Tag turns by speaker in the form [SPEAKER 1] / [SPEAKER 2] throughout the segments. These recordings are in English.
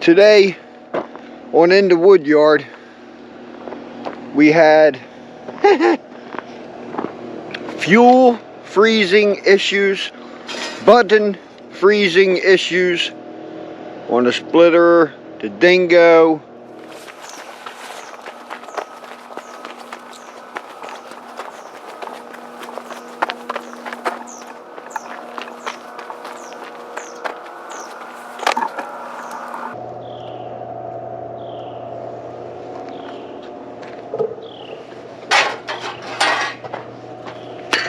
[SPEAKER 1] Today on In the Woodyard we had fuel freezing issues, button freezing issues on the splitter, the dingo.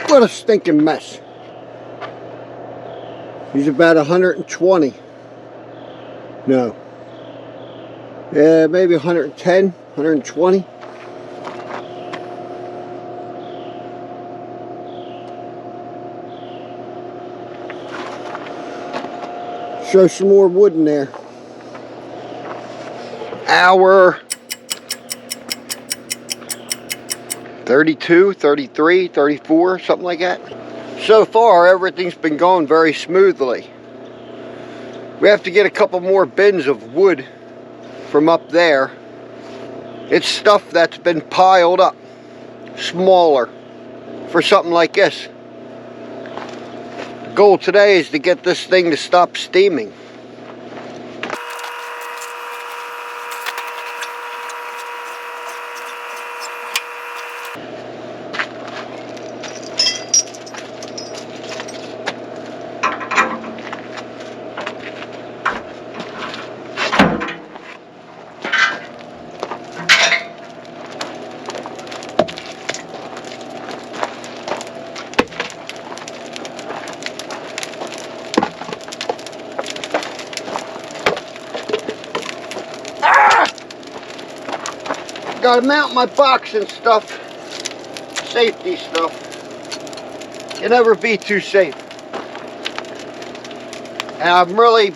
[SPEAKER 1] What a stinking mess. He's about 120. No. Yeah, maybe 110, 120. Show some more wood in there. Hour 32, 33, 34, something like that. So far, everything's been going very smoothly. We have to get a couple more bins of wood from up there. It's stuff that's been piled up, smaller, for something like this. The goal today is to get this thing to stop steaming. Gotta mount my box and stuff, safety stuff. Can never be too safe. And I'm really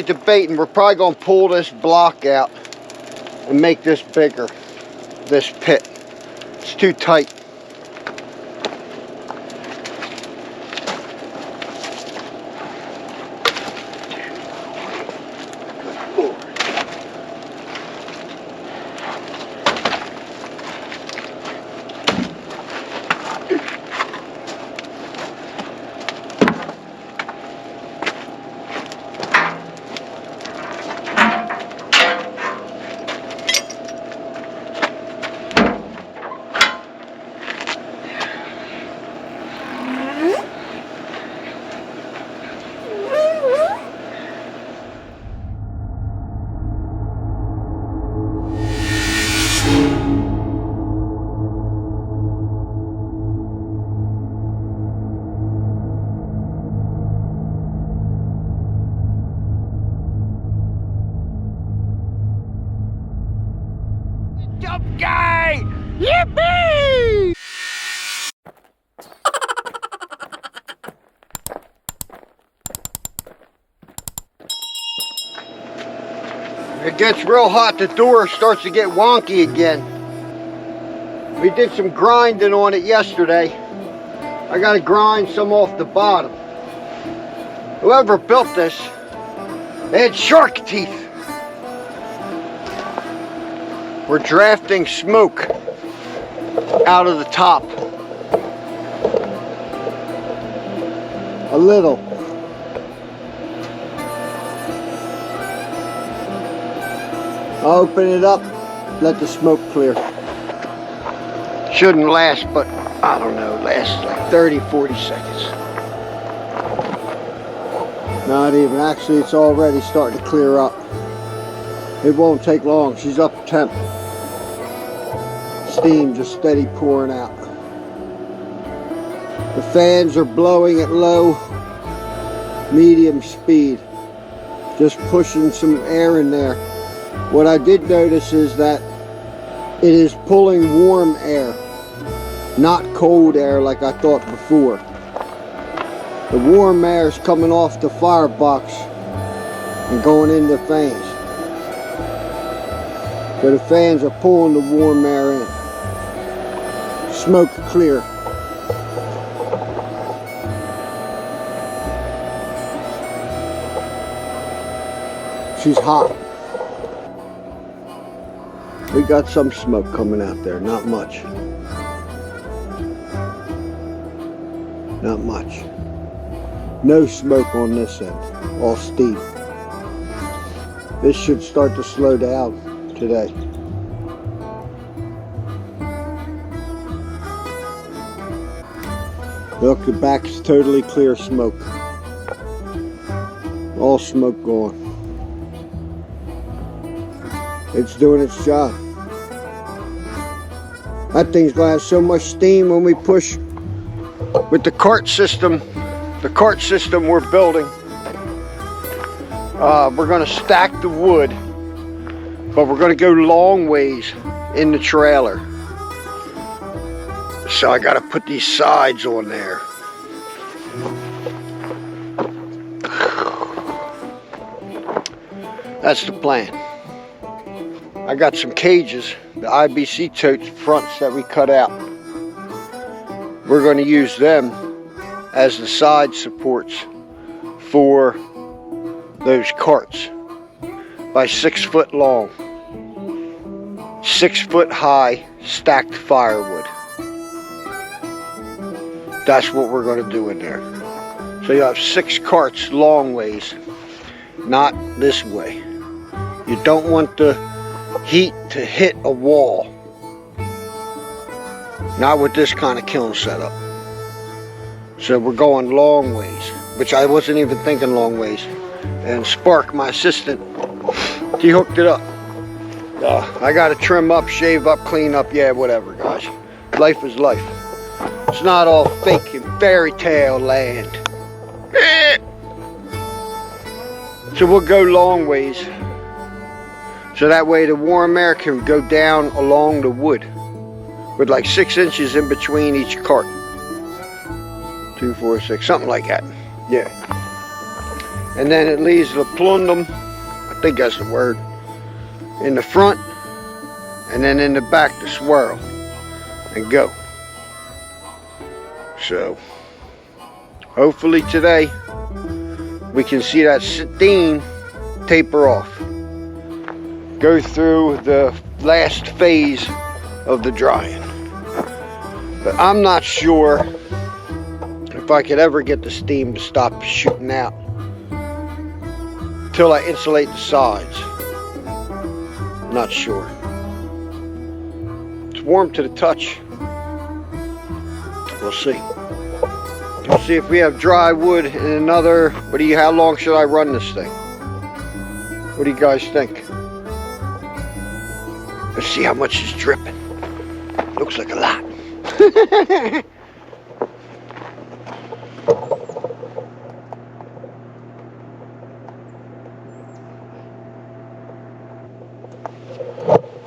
[SPEAKER 1] debating. We're probably gonna pull this block out and make this bigger. This pit, it's too tight. Jump guy! Yippee! It gets real hot, the door starts to get wonky again. We did some grinding on it yesterday. I gotta grind some off the bottom. Whoever built this, they had shark teeth. We're drafting smoke out of the top. A little. I'll open it up, let the smoke clear. Shouldn't last, but I don't know, lasts like 30, 40 seconds. Not even, actually it's already starting to clear up. It won't take long, she's up temp. Steam just steady pouring out. The fans are blowing at low, medium speed. Just pushing some air in there. What I did notice is that it is pulling warm air, not cold air like I thought before. The warm air is coming off the firebox and going into the fans. So the fans are pulling the warm air in. Smoke clear. She's hot. We got some smoke coming out there, not much. Not much. No smoke on this end, all steam. This should start to slow down today. Look, the back's totally clear smoke. All smoke gone. It's doing its job. That thing's gonna have so much steam when we push with the cart system. The cart system we're building. We're gonna stack the wood, but we're gonna go long ways in the trailer. So I gotta put these sides on there. That's the plan. I got some cages, the IBC totes fronts that we cut out. We're gonna use them as the side supports for those carts. By 6 foot long, 6 foot high stacked firewood. That's what we're going to do in there. So you have 6 carts long ways, not this way. You don't want the heat to hit a wall. Not with this kind of kiln setup. So we're going long ways, which I wasn't even thinking long ways. And Spark, my assistant, he hooked it up. I got to trim up, shave up, clean up, yeah, whatever, guys. Life is life. It's not all fake and fairy tale land. So we'll go long ways. So that way the warm air can go down along the wood with like 6 inches in between each cart. 2, 4, 6, something like that. Yeah. And then it leaves the plundum, I think that's the word, in the front, and then in the back to swirl and go. So hopefully today we can see that steam taper off, go through the last phase of the drying. But I'm not sure if I could ever get the steam to stop shooting out till I insulate the sides. Not sure. It's warm to the touch. We'll see. We'll see if we have dry wood in another, how long should I run this thing? What do you guys think? Let's see how much is dripping. Looks like a lot.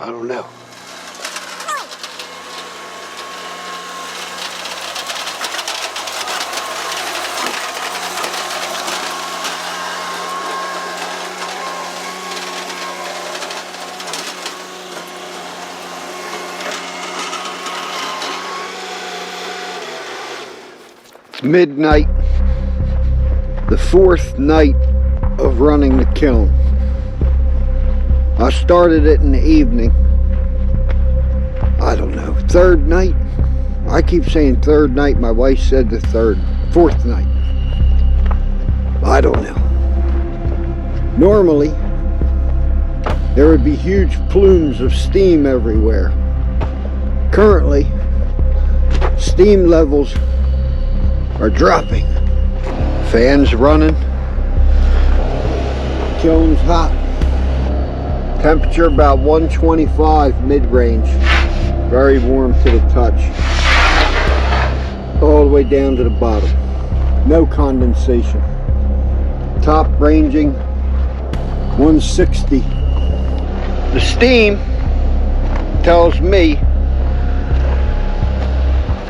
[SPEAKER 1] I don't know. It's midnight, the 4th night of running the kiln. I started it in the evening. I don't know, 3rd night? I keep saying 3rd night. My wife said the 4th night. I don't know. Normally, there would be huge plumes of steam everywhere. Currently, steam levels are dropping. Fans running. Kiln's hot. Temperature about 125 mid-range. Very warm to the touch. All the way down to the bottom. No condensation. Top ranging 160. The steam tells me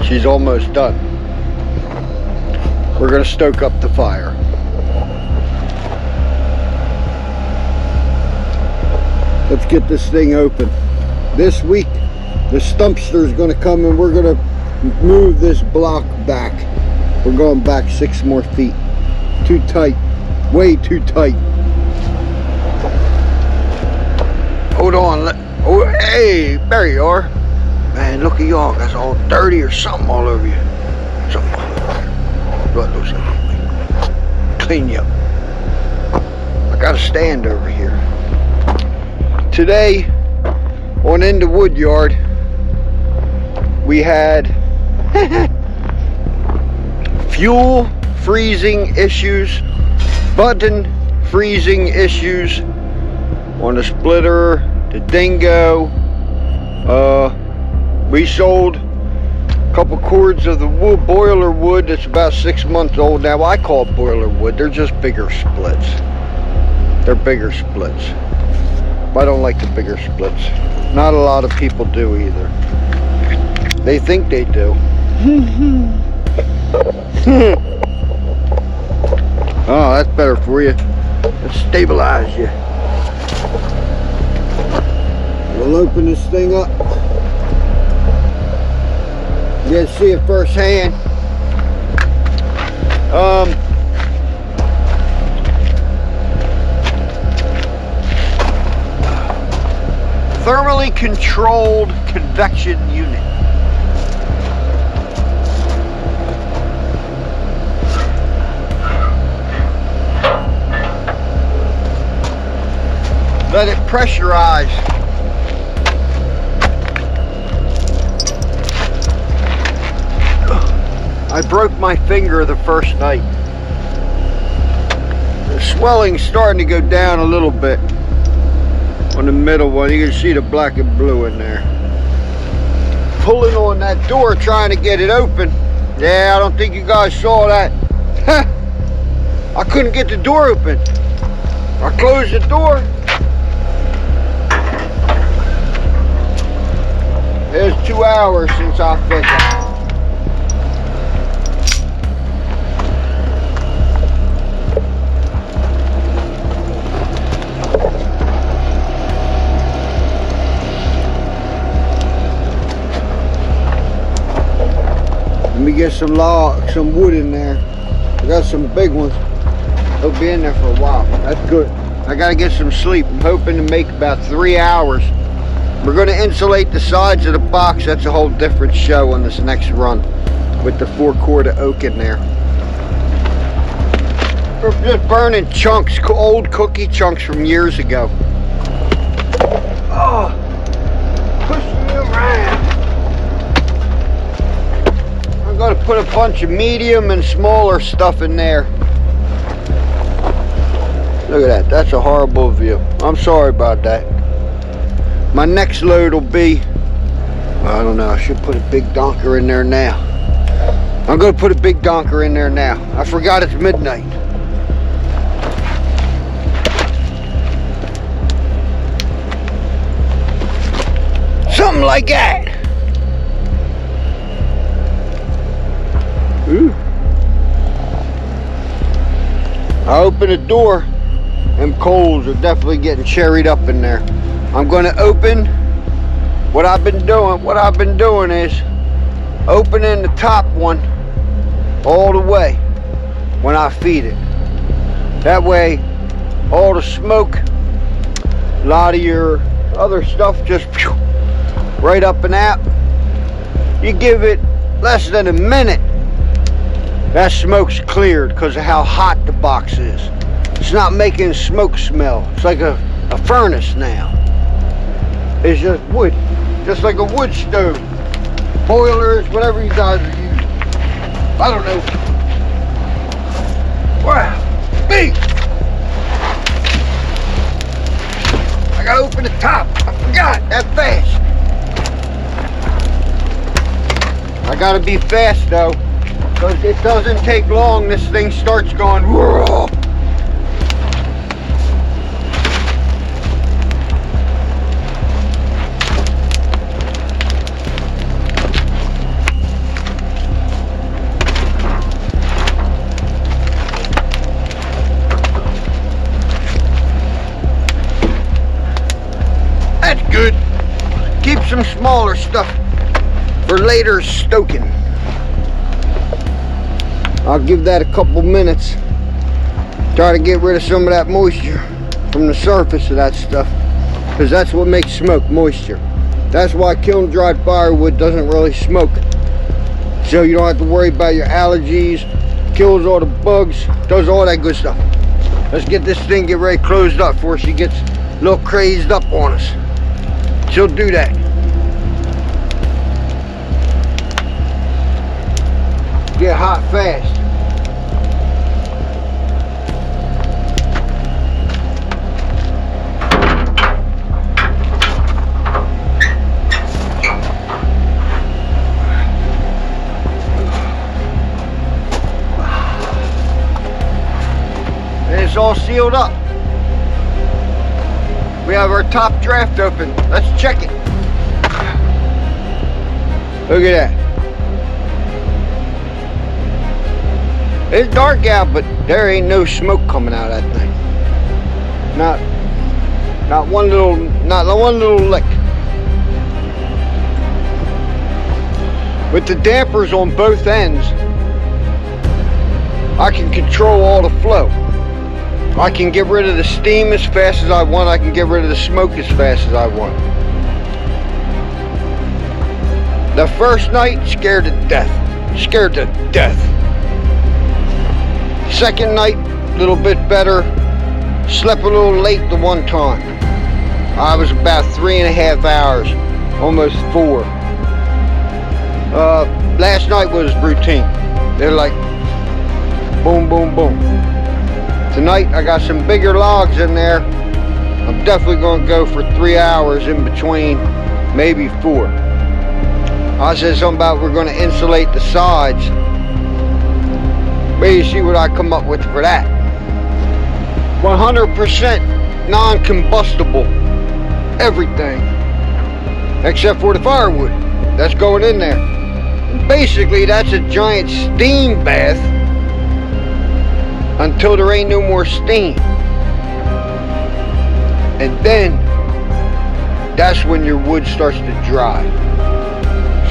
[SPEAKER 1] she's almost done. We're going to stoke up the fire. Let's get this thing open. This week, the stumpster's going to come and we're going to move this block back. We're going back 6 more feet. Too tight. Way too tight. Hold on. Oh, hey, there you are. Man, look at y'all. That's all dirty or something all over you. Something all over you. What looks like? Clean you up. I got a stand over here. Today, on In the Woodyard, we had fuel freezing issues, button freezing issues on the splitter, the dingo. We sold a couple cords of the wood, boiler wood that's about 6 months old now. I call it boiler wood. They're just bigger splits. They're bigger splits. I don't like the bigger splits. Not a lot of people do either. They think they do. Oh, that's better for you. Let's stabilize you. We'll open this thing up. You can see it firsthand. Thermally controlled convection unit. Let it pressurize. I broke my finger the first night. The swelling's starting to go down a little bit on the middle one. You can see the black and blue in there. Pulling on that door trying to get it open. Yeah, I don't think you guys saw that. I couldn't get the door open. I closed the door. It was 2 hours since I fixed it. Let me get some wood in there. I got some big ones. They'll be in there for a while. That's good. I gotta get some sleep. I'm hoping to make about 3 hours. We're gonna insulate the sides of the box. That's a whole different show on this next run with the 4 quart of oak in there. We're just burning chunks, old cookie chunks from years ago. Oh, pushing you around. I'm going to put a bunch of medium and smaller stuff in there. Look at that. That's a horrible view. I'm sorry about that. My next load will be, I don't know, I should put a big donker in there now. I'm going to put a big donker in there now. I forgot it's midnight. Something like that. Ooh. I open the door, them coals are definitely getting cherried up in there. I'm going to open, what I've been doing is opening the top one all the way when I feed it. That way all the smoke, a lot of your other stuff just right up and out. You give it less than a minute, that smoke's cleared because of how hot the box is. It's not making smoke smell. It's like a furnace now. It's just wood, just like a wood stove. Boilers, whatever you guys are using. I don't know. Wow, me! I gotta open the top. I forgot that fast. I gotta be fast though, because it doesn't take long. This thing starts going, whoa. Good. Keep some smaller stuff for later stoking. I'll give that a couple minutes. Try to get rid of some of that moisture from the surface of that stuff. because that's what makes smoke, moisture. That's why kiln dried firewood doesn't really smoke. So you don't have to worry about your allergies, kills all the bugs, does all that good stuff. Let's get this thing get ready closed up before she gets a little crazed up on us. She'll do that. Get hot fast. And it's all sealed up. We have our top draft open. Let's check it. Look at that. It's dark out, but there ain't no smoke coming out of that thing. Not one little lick. With the dampers on both ends, I can control all the flow. I can get rid of the steam as fast as I want. I can get rid of the smoke as fast as I want. The first night, scared to death. Scared to death. Second night, a little bit better. Slept a little late the one time. I was about 3.5 hours, almost 4. Last night was routine. They're like boom, boom, boom. Tonight I got some bigger logs in there. I'm definitely going to go for 3 hours in between, maybe 4. I said something about we're going to insulate the sides. Maybe see what I come up with for that. 100% non-combustible. Everything. Except for the firewood. That's going in there. And basically that's a giant steam bath until there ain't no more steam. And then that's when your wood starts to dry.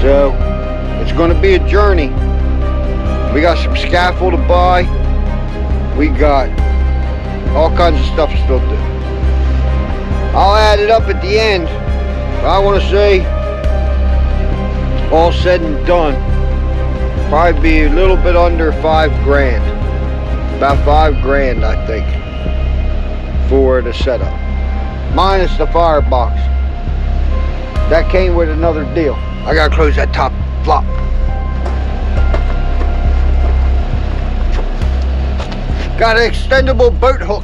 [SPEAKER 1] So it's going to be a journey. We got some scaffold to buy. We got all kinds of stuff to still do. I'll add it up at the end. I want to say, all said and done, probably be a little bit under 5 grand. About 5 grand, I think, for the setup. Minus the firebox. That came with another deal. I gotta close that top flop. Got an extendable boat hook.